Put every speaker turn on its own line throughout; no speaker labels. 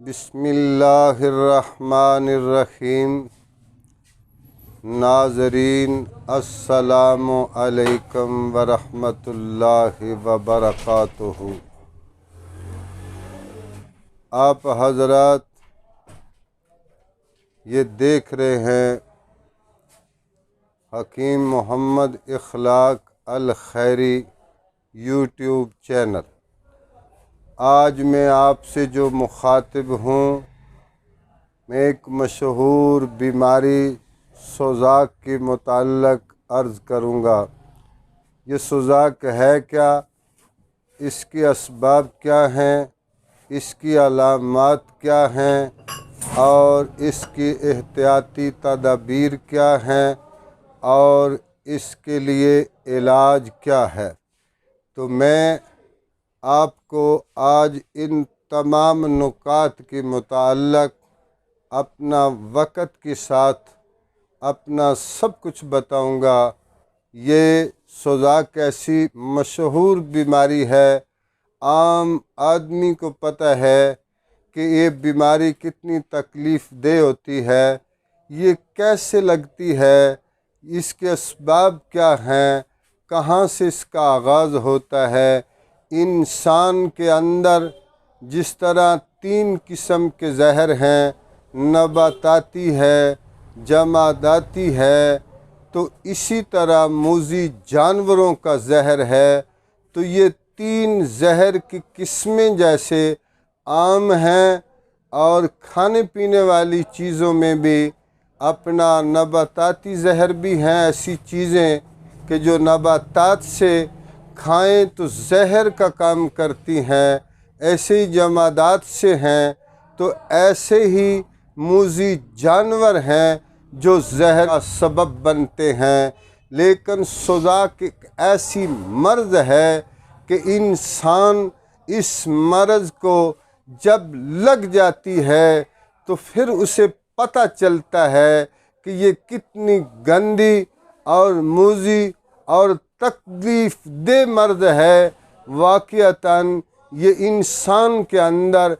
बिस्मिल्लाहिर्रहमानिर्रहीम। नाज़रीन अस्सलामु अलैकुम वरहमतुल्लाहि वबरकातुहू। आप हज़रात ये देख रहे हैं हकीम मोहम्मद इखलाक अल खैरी यूट्यूब चैनल। आज मैं आपसे जो मुखातिब हूँ, मैं एक मशहूर बीमारी सोज़ाक के मुताल्लिक़ अर्ज़ करूँगा। ये सोज़ाक है क्या, इसके असबाब क्या हैं, इसकी अलामात क्या हैं और इसकी एहतियाती तदाबीर क्या हैं और इसके लिए इलाज क्या है। तो मैं आपको आज इन तमाम नुकात के मुताल्लिक़ अपना वक़्त के साथ अपना सब कुछ बताऊंगा। ये सोज़ाक ऐसी मशहूर बीमारी है, आम आदमी को पता है कि ये बीमारी कितनी तकलीफ़ दे होती है, ये कैसे लगती है, इसके असबाब क्या हैं, कहाँ से इसका आगाज़ होता है। इंसान के अंदर जिस तरह 3 किस्म के जहर हैं, नबाताती है, जमादाती है, तो इसी तरह मूज़ी जानवरों का जहर है। तो ये 3 जहर की किस्में जैसे आम हैं और खाने पीने वाली चीज़ों में भी अपना नबाताती जहर भी हैं, ऐसी चीज़ें कि जो नबातात से खाएं तो जहर का काम करती हैं, ऐसे ही जमादात से हैं, तो ऐसे ही मूज़ी जानवर हैं जो जहर का सबब बनते हैं। लेकिन सोज़ाक एक ऐसी मर्ज़ है कि इंसान इस मर्ज़ को जब लग जाती है तो फिर उसे पता चलता है कि ये कितनी गंदी और मूज़ी और तकलीफ़ दे मर्ज़ है। वाक़ियतन ये इंसान के अंदर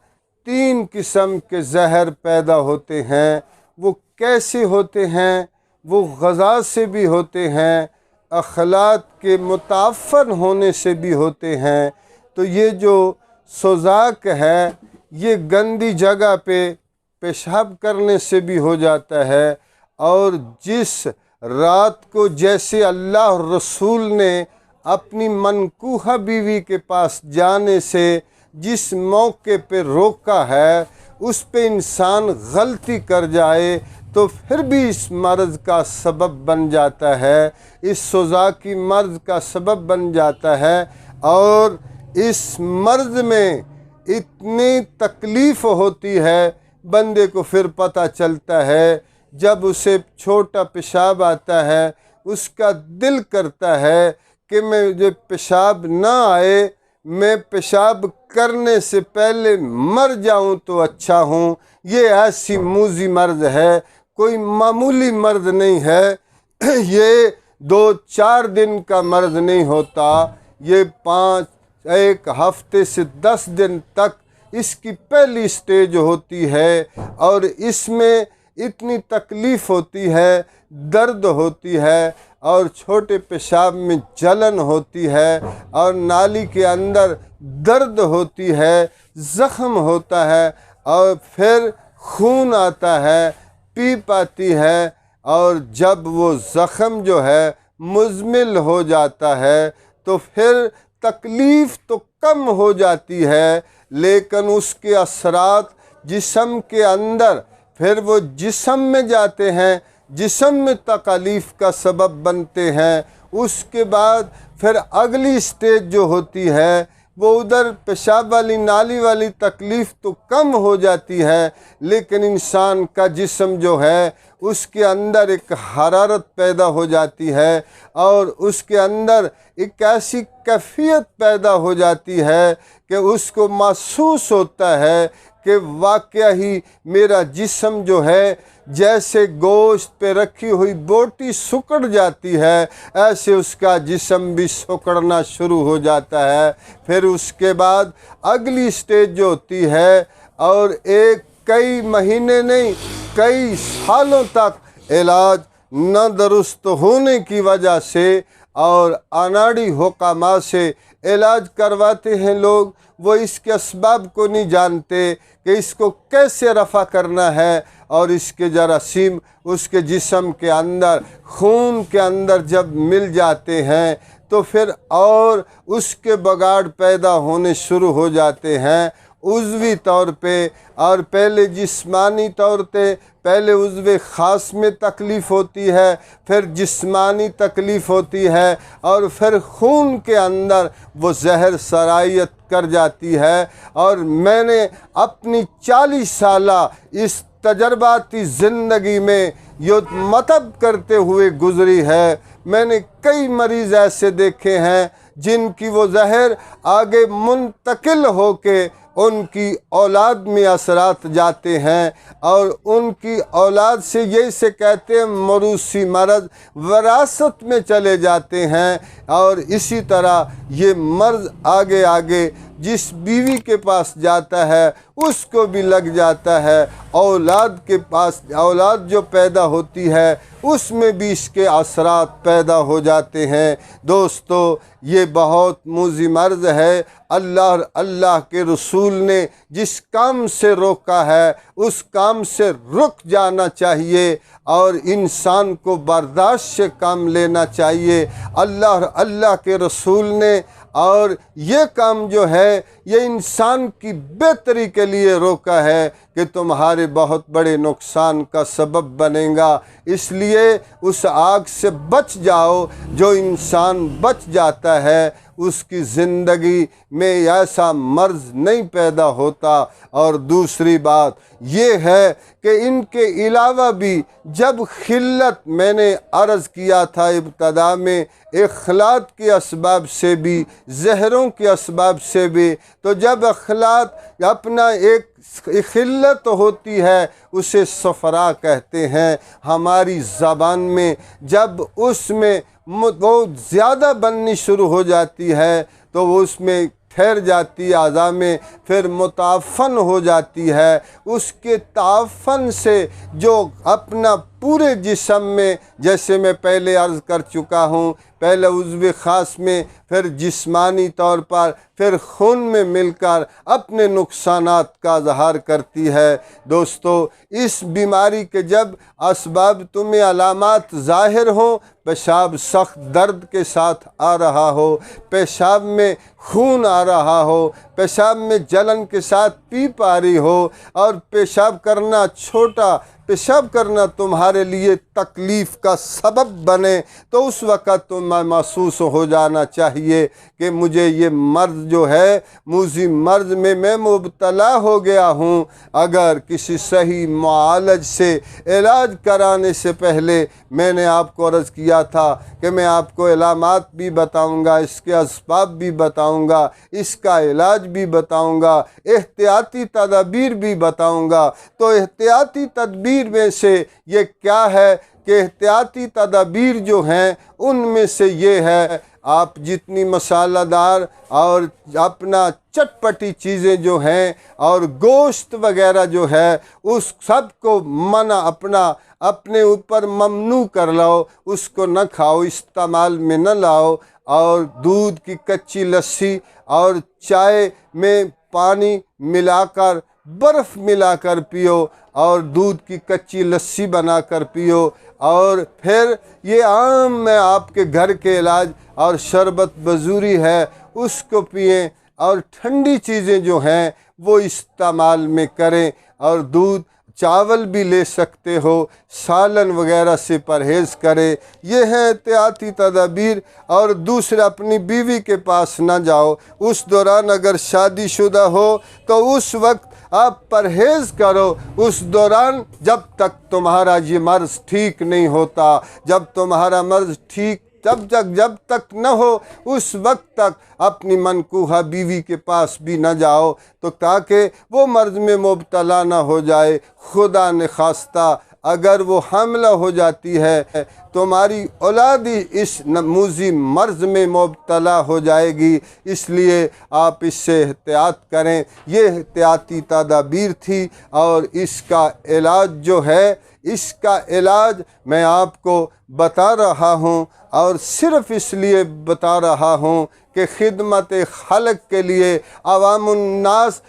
3 किस्म के जहर पैदा होते हैं। वो कैसे होते हैं? वो ग़ज़ा से भी होते हैं, अखलात के मुताफ़न होने से भी होते हैं। तो ये जो सोज़ाक है, ये गंदी जगह पे पेशाब करने से भी हो जाता है। और जिस रात को जैसे अल्लाह रसूल ने अपनी मनकूहा बीवी के पास जाने से जिस मौके पे रोका है, उस पे इंसान गलती कर जाए तो फिर भी इस मर्ज़ का सबब बन जाता है, इस सोज़ाकी मर्ज़ का सबब बन जाता है। और इस मर्ज़ में इतनी तकलीफ़ होती है, बंदे को फिर पता चलता है जब उसे छोटा पेशाब आता है, उसका दिल करता है कि मुझे पेशाब ना आए, मैं पेशाब करने से पहले मर जाऊं तो अच्छा हूं। ये ऐसी मूज़ी मर्ज़ है, कोई मामूली मर्ज़ नहीं है। ये 2-4 दिन का मर्ज़ नहीं होता, ये 1 हफ्ते से 10 दिन तक इसकी पहली स्टेज होती है। और इसमें इतनी तकलीफ़ होती है, दर्द होती है और छोटे पेशाब में जलन होती है और नाली के अंदर दर्द होती है, ज़ख़म होता है और फिर खून आता है, पीप आती है। और जब वो ज़ख़म जो है मुज़मिल हो जाता है तो फिर तकलीफ़ तो कम हो जाती है, लेकिन उसके असरात जिस्म के अंदर फिर वो जिस्म में जाते हैं, जिस्म में तकलीफ़ का सबब बनते हैं। उसके बाद फिर अगली स्टेज जो होती है, वो उधर पेशाब वाली नाली वाली तकलीफ़ तो कम हो जाती है, लेकिन इंसान का जिस्म जो है उसके अंदर एक हरारत पैदा हो जाती है और उसके अंदर एक ऐसी कैफियत पैदा हो जाती है कि उसको महसूस होता है कि वाकया ही मेरा जिस्म जो है जैसे गोश्त पे रखी हुई बोटी सुकड़ जाती है, ऐसे उसका जिस्म भी सुकड़ना शुरू हो जाता है। फिर उसके बाद अगली स्टेज जो होती है, और कई महीने नहीं, कई सालों तक इलाज न दुरुस्त होने की वजह से और अनाड़ी हुक्कामा से इलाज करवाते हैं लोग, वो इसके असबाब को नहीं जानते कि इसको कैसे रफ़ा करना है। और इसके जरासीम उसके जिस्म के अंदर, खून के अंदर जब मिल जाते हैं तो फिर और उसके बगाड़ पैदा होने शुरू हो जाते हैं उज़वी तौर पे। और पहले जिस्मानी तौर पे पहले उज़्व ख़ास में तकलीफ़ होती है, फिर जिस्मानी तकलीफ़ होती है, और फिर खून के अंदर वो जहर सरायत कर जाती है। और मैंने अपनी 40 साला इस तजर्बाती ज़िंदगी में ये मतलब करते हुए गुज़री है। मैंने कई मरीज़ ऐसे देखे हैं जिनकी वो जहर आगे मुंतकिल होके उनकी औलाद में असरात जाते हैं, और उनकी औलाद से यही से कहते हैं मरूसी मर्ज़ विरासत में चले जाते हैं। और इसी तरह ये मर्ज़ आगे आगे जिस बीवी के पास जाता है उसको भी लग जाता है। औलाद के पास औलाद जो पैदा होती है उसमें भी इसके असरात पैदा हो जाते हैं। दोस्तों, ये बहुत मुज़ी मर्ज़ है। अल्लाह के रसूल ने जिस काम से रोका है उस काम से रुक जाना चाहिए और इंसान को बर्दाश्त से काम लेना चाहिए। अल्लाह के रसूल ने और ये काम जो है ये इंसान की बेहतरी के लिए रोका है कि तुम्हारे बहुत बड़े नुकसान का सबब बनेगा। इसलिए उस आग से बच जाओ। जो इंसान बच जाता है उसकी ज़िंदगी में ऐसा मर्ज़ नहीं पैदा होता। और दूसरी बात ये है कि इनके अलावा भी जब खिल्लत, मैंने अर्ज़ किया था इब्तदा में, इखलात के असबाब से भी, जहरों के असबाब से भी, तो जब अखलात अपना एक खिल्लत होती है उसे सफ़रा कहते हैं हमारी ज़बान में। जब उसमें वो ज़्यादा बननी शुरू हो जाती है तो वो उसमें ठहर जाती है आज़ा में, फिर मुताफ़न हो जाती है। उसके ताफ़न से जो अपना पूरे जिस्म में, जैसे मैं पहले अर्ज़ कर चुका हूँ, पहले उज़्व ख़ास में, फिर जिस्मानी तौर पर, फिर खून में मिलकर अपने नुकसानात का इज़हार करती है। दोस्तों, इस बीमारी के जब असबाब तुम्हें अलामात ज़ाहिर हों, पेशाब सख्त दर्द के साथ आ रहा हो, पेशाब में खून आ रहा हो, पेशाब में जलन के साथ पीप आ रही हो, और पेशाब करना पेशाब करना तुम्हारे लिए तकलीफ़ का सबब बने, तो उस वक़्त तुम्हें महसूस हो जाना चाहिए कि मुझे ये मर्ज़ जो है, मुझी मर्ज़ में मैं मुब्तला हो गया हूँ। अगर किसी सही मुआलज से इलाज कराने से पहले मैंने आपको अर्ज़ किया था कि मैं आपको इलामात भी बताऊँगा, इसके असबाब भी बताऊँगा, इसका इलाज भी बताऊँगा, एहतियाती तदबीर भी बताऊँगा। तो एहतियाती तदबीर में से ये क्या है कि एहतियाती तदबीर जो हैं उनमें से ये है, आप जितनी मसालादार और अपना चटपटी चीज़ें जो हैं और गोश्त वगैरह जो है उस सब को मना अपने ऊपर ममनू कर लाओ, उसको न खाओ, इस्तेमाल में न लाओ। और दूध की कच्ची लस्सी और चाय में पानी मिलाकर, बर्फ़ मिलाकर पियो, और दूध की कच्ची लस्सी बनाकर पियो। और फिर ये आम में आपके घर के इलाज और शरबत बजूरी है उसको पिएं, और ठंडी चीज़ें जो हैं वो इस्तेमाल में करें। और दूध चावल भी ले सकते हो, सालन वगैरह से परहेज़ करें। ये है एहतियाती तदबीर। और दूसरा, अपनी बीवी के पास ना जाओ। उस दौरान अगर शादीशुदा हो तो उस वक्त आप परहेज़ करो, उस दौरान जब तक तुम्हारा ये मर्ज़ ठीक नहीं होता। जब तुम्हारा मर्ज़ ठीक जब तक न हो उस वक्त तक अपनी मनकूहा बीवी के पास भी न जाओ, तो ताकि वो मर्ज़ में मुब्तला न हो जाए। खुदा न खास्ता अगर वो हामिला हो जाती है तुम्हारी औलाद ही इस मूजी मर्ज़ में मुब्तला हो जाएगी। इसलिए आप इससे एहतियात करें। ये एहतियाती तदाबीर थी और इसका इलाज जो है, इसका इलाज मैं आपको बता रहा हूँ और सिर्फ़ इसलिए बता रहा हूँ कि खिदमत खल्क़ के लिए अवामुन्नास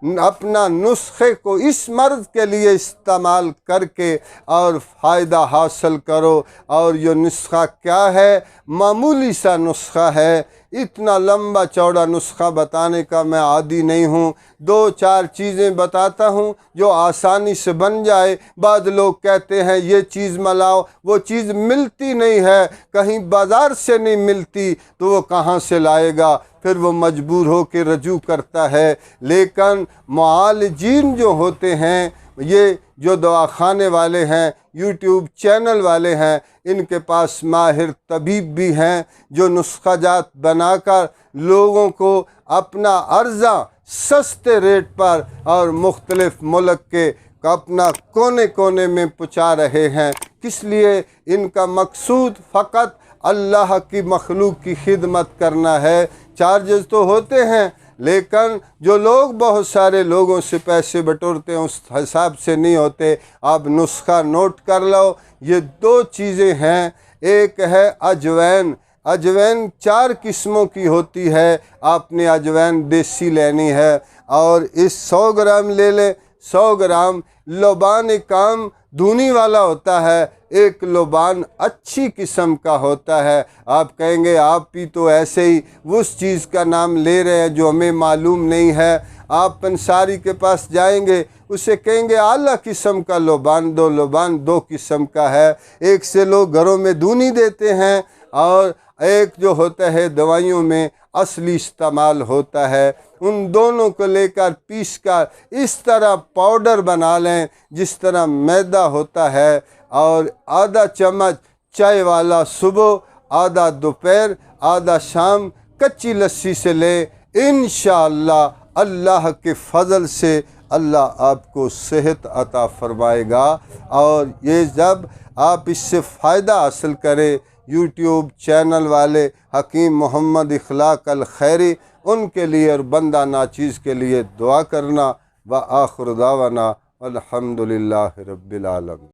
अपना नुस्खे को इस मर्ज़ के लिए इस्तेमाल करके और फ़ायदा हासिल करो। और ये नुस्खा क्या है? मामूली सा नुस्खा है। इतना लंबा चौड़ा नुस्खा बताने का मैं आदी नहीं हूँ। 2-4 चीज़ें बताता हूँ जो आसानी से बन जाए। बाद लोग कहते हैं ये चीज़ मिलाओ, वो चीज़ मिलती नहीं है, कहीं बाज़ार से नहीं मिलती तो वो कहाँ से लाएगा? फिर वो मजबूर हो के रजू करता है। लेकिन मुआलिजीन जो होते हैं, ये जो दवाखाने वाले हैं, यूट्यूब चैनल वाले हैं, इनके पास माहिर तबीब भी हैं जो नुस्खाजात बनाकर लोगों को अपना अर्ज़ा सस्ते रेट पर और मुख्तलिफ़ मुल्क के अपना कोने कोने में पहुँचा रहे हैं। किस लिए? इनका मकसूद फ़कत अल्लाह की मखलूक की खिदमत करना है। चार्जेस तो होते हैं, लेकिन जो लोग बहुत सारे लोगों से पैसे बटोरते हैं उस हिसाब से नहीं होते। आप नुस्खा नोट कर लो। ये 2 चीज़ें हैं। एक है अजवैन। अजवैन 4 किस्मों की होती है। आपने अजवैन देसी लेनी है और इस 100 ग्राम ले लें। 100 ग्राम लोबान काम धुनी वाला होता है, एक लोबान अच्छी किस्म का होता है। आप कहेंगे आप भी तो ऐसे ही उस चीज़ का नाम ले रहे हैं जो हमें मालूम नहीं है। आप पंसारी के पास जाएंगे, उसे कहेंगे आला किस्म का लोबान दो। लोबान 2 किस्म का है। एक से लोग घरों में धुनी देते हैं और एक जो होता है दवाइयों में असली इस्तेमाल होता है। उन दोनों को लेकर पीस कर इस तरह पाउडर बना लें जिस तरह मैदा होता है, और आधा चम्मच चाय वाला सुबह, आधा दोपहर, आधा शाम कच्ची लस्सी से लें। इंशाअल्लाह अल्लाह के फ़ज़ल से अल्लाह आपको सेहत अता फ़रमाएगा। और ये जब आप इससे फ़ायदा हासिल करें, यूट्यूब चैनल वाले हकीम मोहम्मद इखलाक अल खैरी, उनके लिए और बंदा नाचीज़ के लिए दुआ करना। व आखिर दावाना अल्हम्दुलिल्लाहि रब्बिल आलमीन।